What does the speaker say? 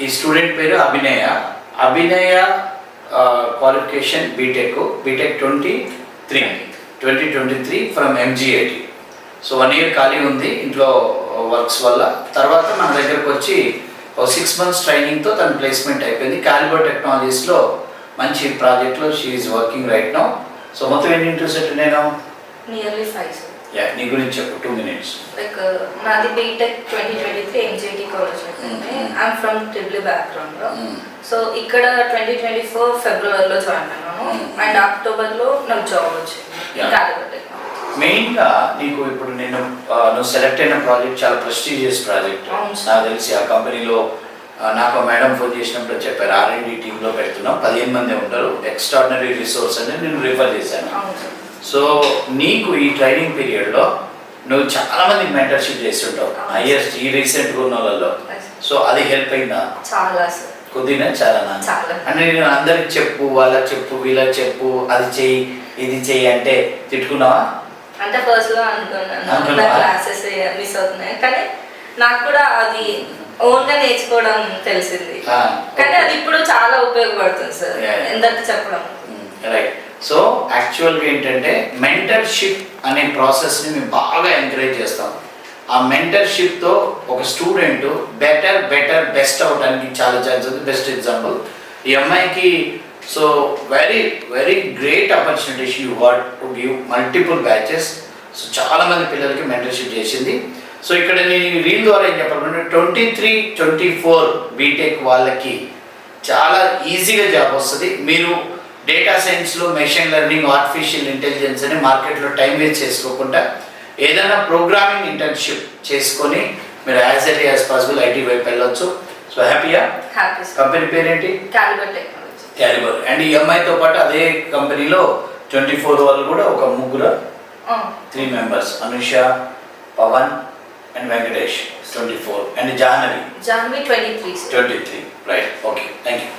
ఈ స్టూడెంట్ పేరు Abhinaya. Abhinaya qualification BTech 2023 from MGIT. So 1 year ఖాళీ ఉంది ఇంట్లో వర్క్స్ వల్ల. తర్వాత మన దగ్గరకు వచ్చి 6 months ట్రైనింగ్తో తన ప్లేస్మెంట్ అయిపోయింది. కాలిబర్ టెక్నాలజీస్లో మంచి ప్రాజెక్ట్లో she's working right now. So మొత్తం ఎన్ని ఇంట్రెస్ట్ నేను నియర్లీ 5 sir. నీ గురించి చెప్పు 2 minutes. లైక్ నాది బీటెక్ 2023 MGIT కాలేజ్ అంటే I'm from triple background. So ఇక్కడ 2024 ఫిబ్రవరిలో జాయిన్ అయ్యాను అండ్ అక్టోబర్లో నాకు జాబ్ వచ్చింది కాలిబర్ టెక్నాలజీ. మెయిన్గా నీకు ఇప్పుడు నువ్వు సెలెక్ట్ అయిన ప్రాజెక్ట్ చాలా ప్రెస్టీజియస్ ప్రాజెక్ట్. నాకు తెలిసి ఆ కంపెనీలో నాకు మేడం ఫోన్ చేసినప్పుడు చెప్పారు R&D టీంలో పెడుతున్నాం, 15 మంది ఉంటారు, ఎక్స్ట్రాడినరీ రిసోర్స్ అని నేను రిఫర్ చేశాను. సో నీకు ఈ ట్రైనింగ్ పీరియడ్లో నువ్వు చాలా మందికి మెంటర్షిప్ చేస్తుంటావు హైయెస్ట్ ఈ రీసెంట్గా ఉన్న వాళ్ళలో. సో అది హెల్ప్ అయిందా? చాలా సార్. కొద్దిగా చాలా అంటే నేను అందరికి చెప్పు, వాళ్ళకి చెప్పు, వీళ్ళకి చెప్పు, అది చెయ్యి ఇది చెయ్యి అంటే తిట్టుకున్నావా? అంటే ఫస్ట్లో అనుకున్నాను క్లాసెస్ మిస్ అవుతున్నాయి, కానీ నాకు కూడా అది ఓన్గా నేర్చుకోవడం తెలిసింది. కానీ అది ఇప్పుడు చాలా ఉపయోగపడుతుంది సార్ ఎందరికి చెప్పడం. రైట్. సో యాక్చువల్గా ఏంటంటే మెంటర్షిప్ అనే ప్రాసెస్ని మేము బాగా ఎంకరేజ్ చేస్తాం. ఆ మెంటర్షిప్తో ఒక స్టూడెంట్ బెస్ట్ అవడానికి చాలా ఛాన్స్ ఉంది. బెస్ట్ ఎగ్జాంపుల్ ఈ అమ్మాయికి. So very very great opportunities you what to give multiple batches. So చాలామంది పిల్లలకి మెంటర్షిప్ చేసింది. సో ఇక్కడ నేను రీల్ ద్వారా ఏం చెప్పాలంటే 23-24 బీటెక్ వాళ్ళకి చాలా ఈజీగా జాబ్ వస్తుంది. మీరు డేటా సైన్స్లో మెషిన్ లెర్నింగ్, ఆర్టిఫిషియల్ ఇంటెలిజెన్స్ అని మార్కెట్లో టైం వేస్ట్ చేసుకోకుండా ఏదైనా ప్రోగ్రామింగ్ ఇంటర్న్షిప్ చేసుకొని మీరు as early as possible IT వైపు వెళ్ళొచ్చు. సో హ్యాపీయా? కంపెనీ పేరేంటి? Calibre technology. కాలిబర్. అండ్ ఈ అమ్మాయితో పాటు అదే కంపెనీలో 24 వాళ్ళు కూడా ఒక 3 members, Anusha, Pavan and Venkatesh 24 and Jahnavi 23. Right. Okay, thank you.